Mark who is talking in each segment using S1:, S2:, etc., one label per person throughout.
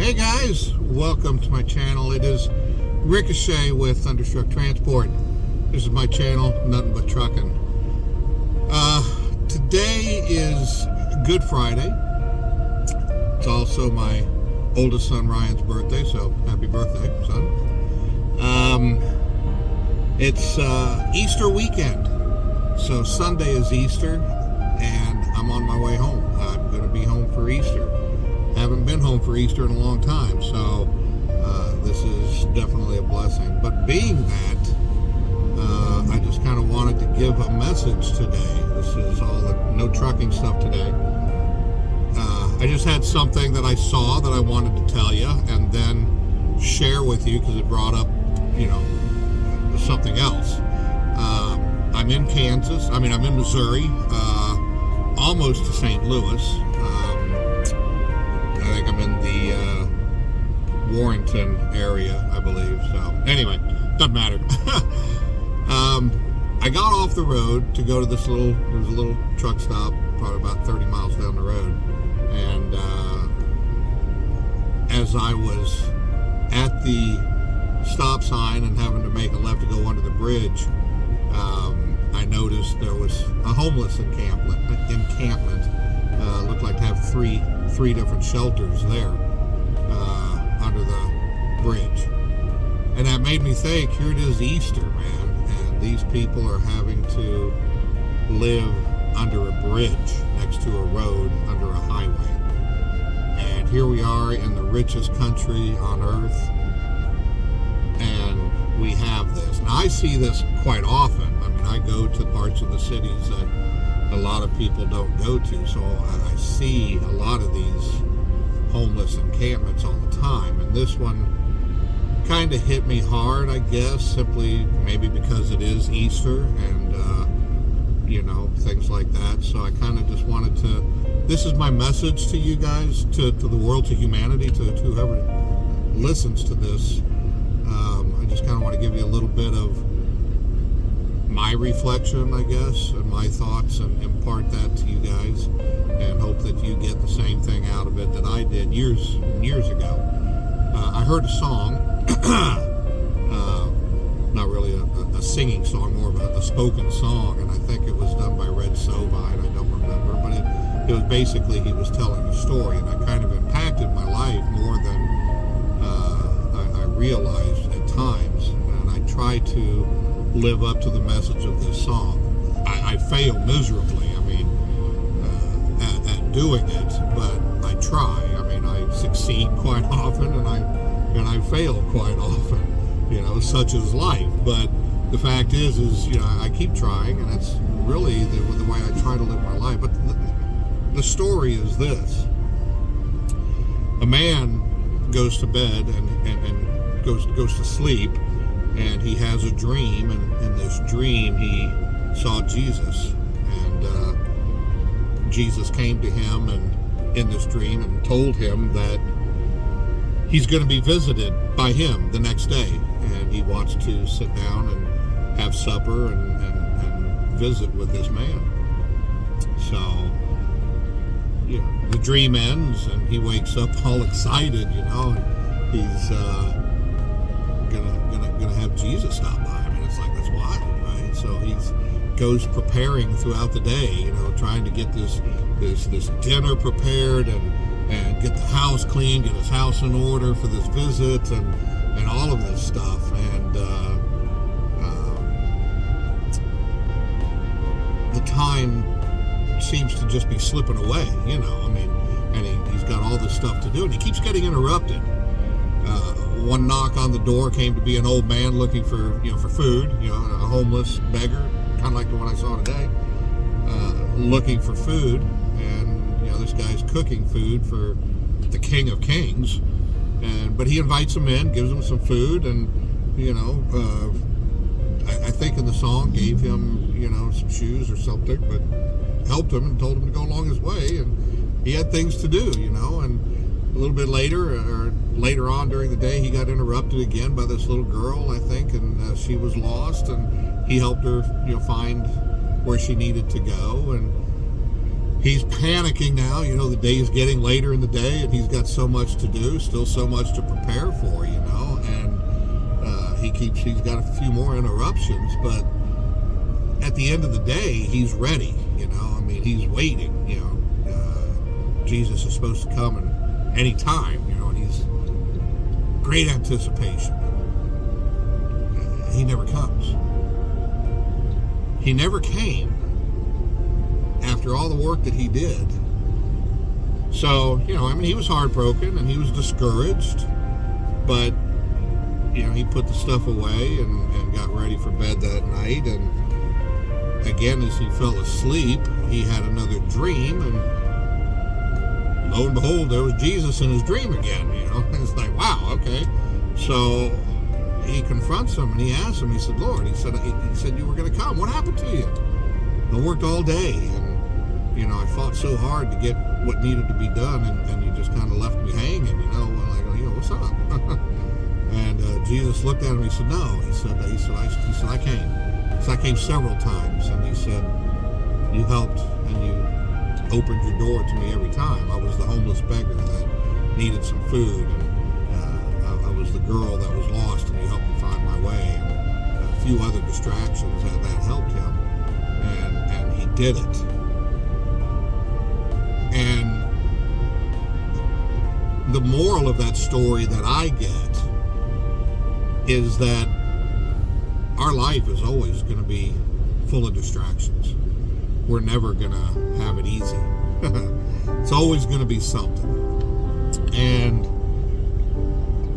S1: Hey guys, welcome to my channel. It is Ricochet with Thunderstruck Transport. This is my channel, nothing but trucking. Today is Good Friday. It's also my oldest son Ryan's birthday, so happy birthday, son. It's Easter weekend, so Sunday is Easter, and I'm on my way home. I'm going to be home for Easter. Haven't been home for Easter in a long time, so this is definitely a blessing. But being that, I just kind of wanted to give a message today. This is all no trucking stuff today. I just had something that I saw that I wanted to tell you and then share with you because it brought up, something else. I'm in Kansas. I'm in Missouri, almost to St. Louis. I think I'm in the Warrenton area, I believe. So anyway, doesn't matter. I got off the road to go to there was a little truck stop, probably about 30 miles down the road. And as I was at the stop sign and having to make a left to go under the bridge, I noticed there was a homeless encampment. Looked like to have three different shelters there under the bridge. And that made me think, here it is Easter, man, and these people are having to live under a bridge next to a road under a highway. And here we are in the richest country on earth, and we have this. Now, I see this quite often. I go to parts of the cities that a lot of people don't go to, so I see a lot of these homeless encampments all the time, and this one kind of hit me hard, I guess, simply maybe because it is Easter and things like that. So I kind of just wanted to, this is my message to you guys, to the world, to humanity, to whoever listens to this. I just kind of want to give you a little bit of my reflection, I guess, and my thoughts, and impart that to you guys, and hope that you get the same thing out of it that I did years ago. I heard a song, not really a singing song, more of a spoken song, and I think it was done by Red Sovine, I don't remember, but it was basically, he was telling a story, and it kind of impacted my life more than I realized at times, and I try to live up to the message of this song. I fail miserably, at doing it, but I try. I succeed quite often, and I fail quite often, such is life. But the fact is I keep trying, and it's really the way I try to live my life. But the story is this: a man goes to bed and goes to sleep, and he has a dream, and in this dream he saw Jesus, and Jesus came to him and in this dream and told him that he's going to be visited by him the next day, and he wants to sit down and have supper and visit with this man. So the dream ends, and he wakes up all excited, and he's gonna have Jesus stop by. It's like, that's wild, right? So he goes preparing throughout the day, trying to get this dinner prepared and get the house clean, get his house in order for this visit, and all of this stuff. And the time seems to just be slipping away, and he's got all this stuff to do, and he keeps getting interrupted. One knock on the door came to be an old man looking for food, a homeless beggar, kind of like the one I saw today, looking for food, and this guy's cooking food for the King of Kings, but he invites him in, gives him some food, and I think in the song gave him some shoes or something, but helped him and told him to go along his way, and he had things to do, and a little bit later on during the day, he got interrupted again by this little girl, I think, and she was lost, and he helped her, find where she needed to go, and he's panicking now. You know, the day is getting later in the day, and he's got so much to do, still so much to prepare for, you know, and he's got a few more interruptions, but at the end of the day, he's ready, you know. I mean, he's waiting, you know. Jesus is supposed to come in any time, you know, and he's great anticipation. He never comes. He never came after all the work that he did. So, you know, I mean, he was heartbroken and he was discouraged, but, you know, he put the stuff away and got ready for bed that night. And again, as he fell asleep, he had another dream, and lo and behold, there was Jesus in his dream again, you know. It's like, wow, okay. So he confronts him and he asks him, he said, Lord, he said you were going to come. What happened to you? I worked all day, and, you know, I fought so hard to get what needed to be done, and you just kind of left me hanging, you know. And I go, you know, what's up? And Jesus looked at him and he said, no. He said, I came. So I came several times, and he said, you helped and you opened your door to me every time. I was the homeless beggar that needed some food, and I was the girl that was lost, and you helped me find my way, and a few other distractions that helped him, and he did it. And the moral of that story that I get is that our life is always going to be full of distractions. We're never going to have it easy. It's always going to be something. And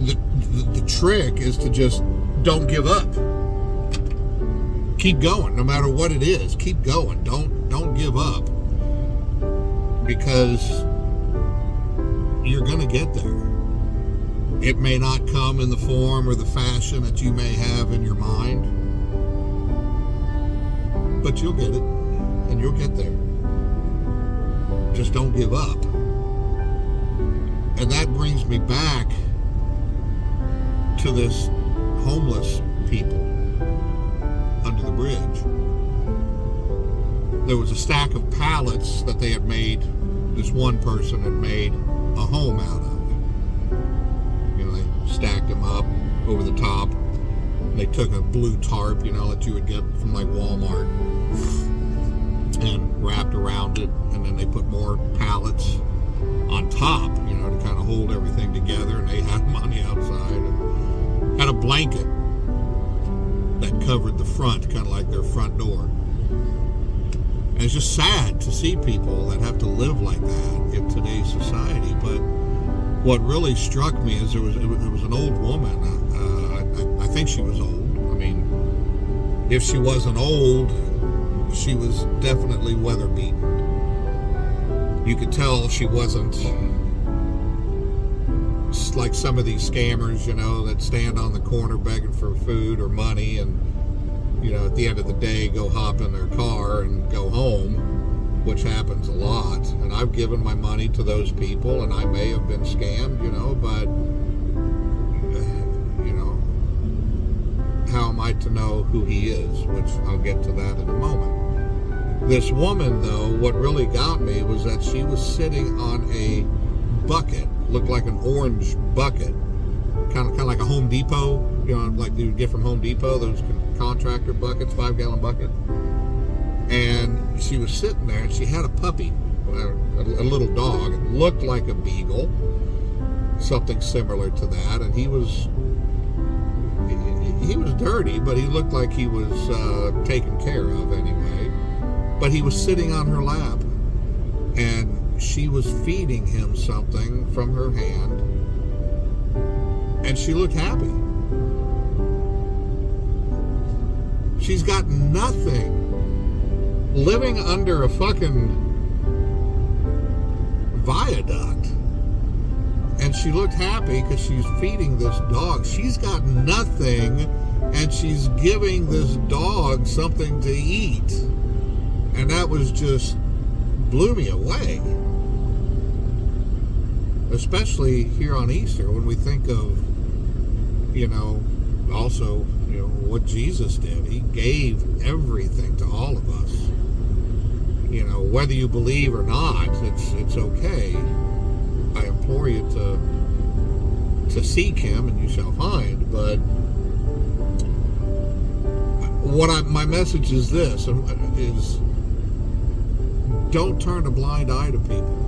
S1: the trick is to just don't give up. Keep going, no matter what it is. Keep going. Don't give up, because you're going to get there. It may not come in the form or the fashion that you may have in your mind, but you'll get it, and you'll get there. Just don't give up. And that brings me back to this homeless people under the bridge. There was a stack of pallets that they had made, this one person had made a home out of. Stacked them up over the top. They took a blue tarp, you know, that you would get from like Walmart, and wrapped around it, and then they put more pallets on top, you know, to kind of hold everything together. And they had money outside, and had a blanket that covered the front, kind of like their front door. And it's just sad to see people that have to live like that in today's society. But what really struck me is it was an old woman. I think she was old. I mean, if she wasn't old, she was definitely weather beaten. You could tell she wasn't like some of these scammers, you know, that stand on the corner begging for food or money, and, you know, at the end of the day go hop in their car and go home, which happens a lot. And I've given my money to those people, and I may have been scammed, you know, but, you know, how am I to know who he is? Which I'll get to that in a moment. This woman, though, what really got me was that she was sitting on a bucket, looked like an orange bucket, kind of like a Home Depot, you know, like you would get from Home Depot, those contractor buckets, 5-gallon bucket. And she was sitting there, and she had a puppy, a little dog. It looked like a beagle, something similar to that. And he was dirty, but he looked like he was taken care of anyway. But he was sitting on her lap, and she was feeding him something from her hand, and she looked happy. She's got nothing, living under a fucking viaduct, and she looked happy because she's feeding this dog. She's got nothing, and she's giving this dog something to eat. And that was just blew me away. Especially here on Easter, when we think of, you know, also, you know, what Jesus did. He gave everything to all of us. whether you believe or not, it's okay. I implore you to seek Him, and you shall find. But my message is this: is don't turn a blind eye to people.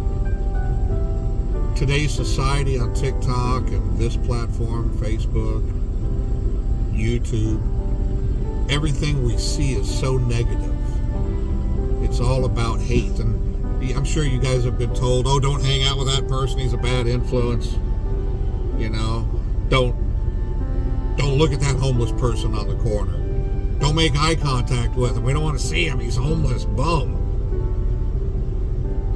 S1: Today's society on TikTok and this platform, Facebook, YouTube, everything we see is so negative. It's all about hate. And I'm sure you guys have been told, oh, don't hang out with that person, he's a bad influence. Don't look at that homeless person on the corner. Don't make eye contact with him. We don't want to see him. He's homeless. Bum.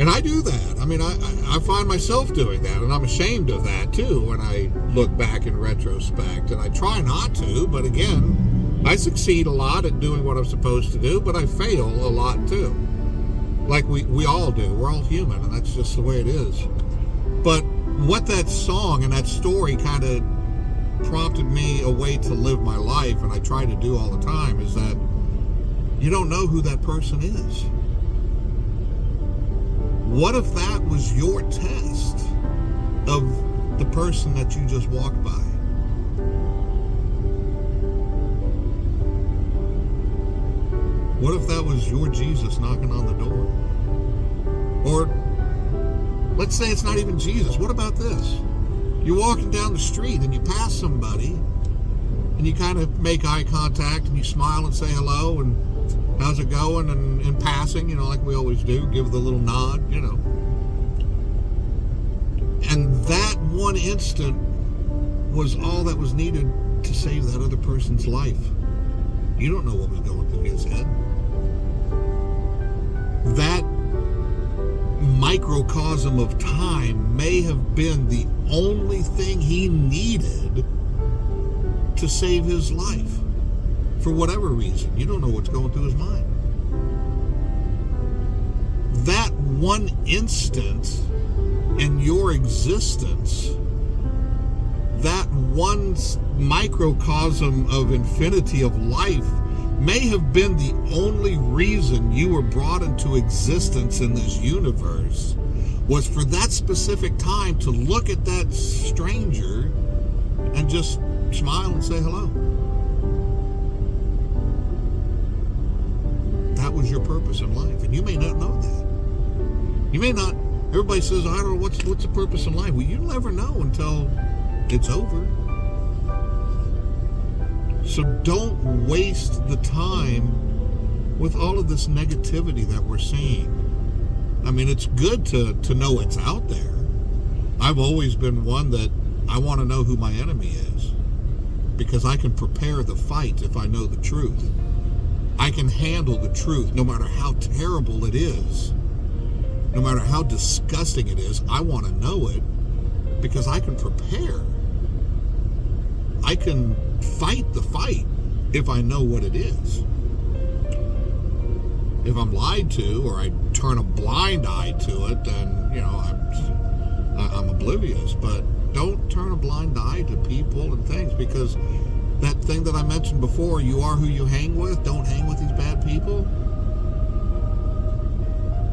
S1: And I do that. I mean, I find myself doing that, and I'm ashamed of that too when I look back in retrospect. And I try not to, but again, I succeed a lot at doing what I'm supposed to do, but I fail a lot too. Like we all do. We're all human, and that's just the way it is. But what that song and that story kind of prompted me a way to live my life, and I try to do all the time, is that you don't know who that person is. What if that was your test of the person that you just walked by? What if that was your Jesus knocking on the door? Or let's say it's not even Jesus. What about this? You're walking down the street and you pass somebody and you kind of make eye contact and you smile and say hello and how's it going? And in passing, like we always do, give the little nod, And that one instant was all that was needed to save that other person's life. You don't know what was going through his head. That microcosm of time may have been the only thing he needed to save his life. For whatever reason, you don't know what's going through his mind. That one instant in your existence, that one microcosm of infinity of life, may have been the only reason you were brought into existence in this universe, was for that specific time to look at that stranger and just smile and say hello. That was your purpose in life, and you may not know that. You may not. Everybody says, I don't know what's the purpose in life. Well, you never know until it's over. So don't waste the time with all of this negativity that we're seeing. I mean, it's good to know it's out there. I've always been one that I want to know who my enemy is, because I can prepare the fight if I know the truth. I can handle the truth no matter how terrible it is, no matter how disgusting it is. I want to know it because I can prepare. I can fight the fight if I know what it is. If I'm lied to or I turn a blind eye to it, then I'm oblivious. But don't turn a blind eye to people and things, because that thing that I mentioned before, you are who you hang with. Don't hang with these bad people,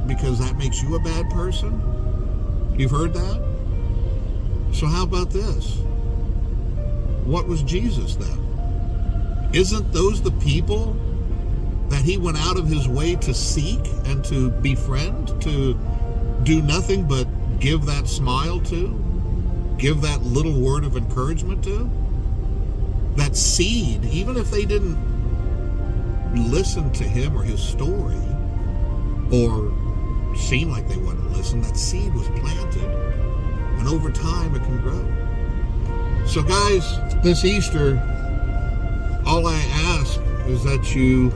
S1: because that makes you a bad person. You've heard that? So how about this? What was Jesus then? Isn't those the people that he went out of his way to seek and to befriend, to do nothing but give that smile to, give that little word of encouragement to? That seed, even if they didn't listen to him or his story, or seem like they wouldn't listen, that seed was planted, and over time it can grow. So guys, this Easter, all I ask is that you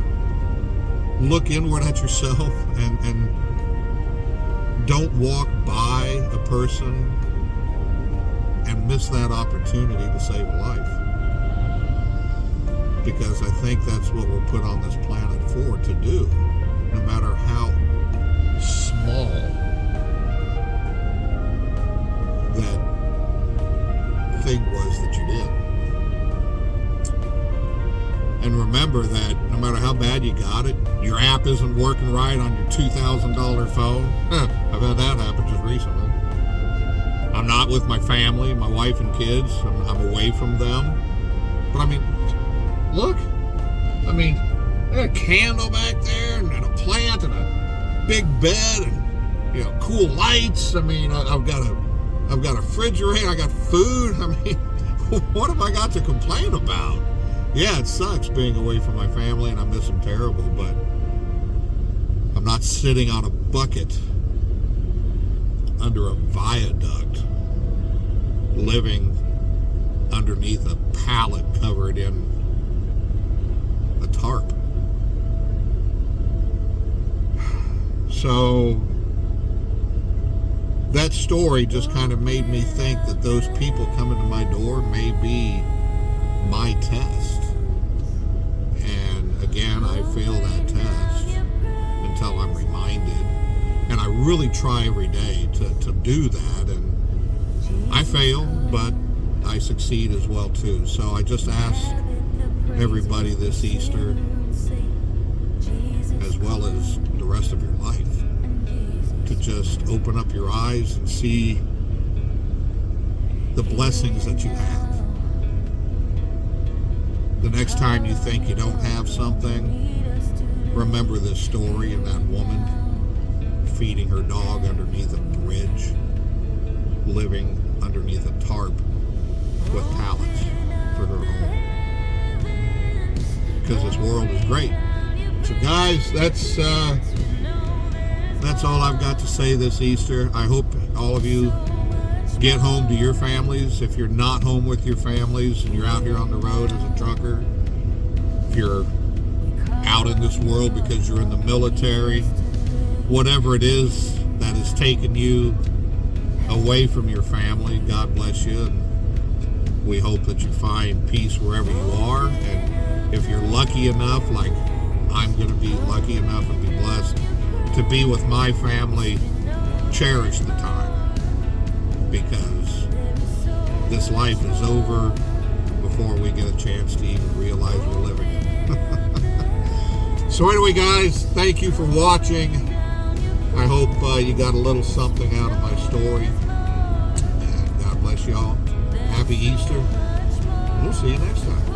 S1: look inward at yourself and don't walk by a person and miss that opportunity to save a life. Because I think that's what we're put on this planet for, to do, no matter how small that thing was that you did. And remember that no matter how bad you you got it. Your app isn't working right on your $2,000 phone. I've had that happen just recently. I'm not with my family, my wife and kids. I'm away from them. But I mean, look. I mean, I got a candle back there and a plant and a big bed and cool lights. I mean, I've got a refrigerator. I got food. I mean, what have I got to complain about? Yeah, it sucks being away from my family, and I miss them terrible, but I'm not sitting on a bucket under a viaduct living underneath a pallet covered in a tarp. So that story just kind of made me think that those people coming to my door may be my test. And again, I fail that test until I'm reminded. And I really try every day to do that. And I fail, but I succeed as well too. So I just ask everybody this Easter, as well as the rest of your life, to just open up your eyes and see the blessings that you have. The next time you think you don't have something, remember this story of that woman feeding her dog underneath a bridge, living underneath a tarp with pallets for her home. Because this world is great. So guys, that's all I've got to say this Easter. I hope all of you get home to your families. If you're not home with your families and you're out here on the road as a trucker, if you're out in this world because you're in the military, whatever it is that has taken you away from your family, God bless you. And we hope that you find peace wherever you are. And if you're lucky enough, like I'm going to be lucky enough and be blessed to be with my family, cherish the time, because this life is over before we get a chance to even realize we're living it. So anyway, guys, thank you for watching. I hope you got a little something out of my story. And God bless you all. Happy Easter. We'll see you next time.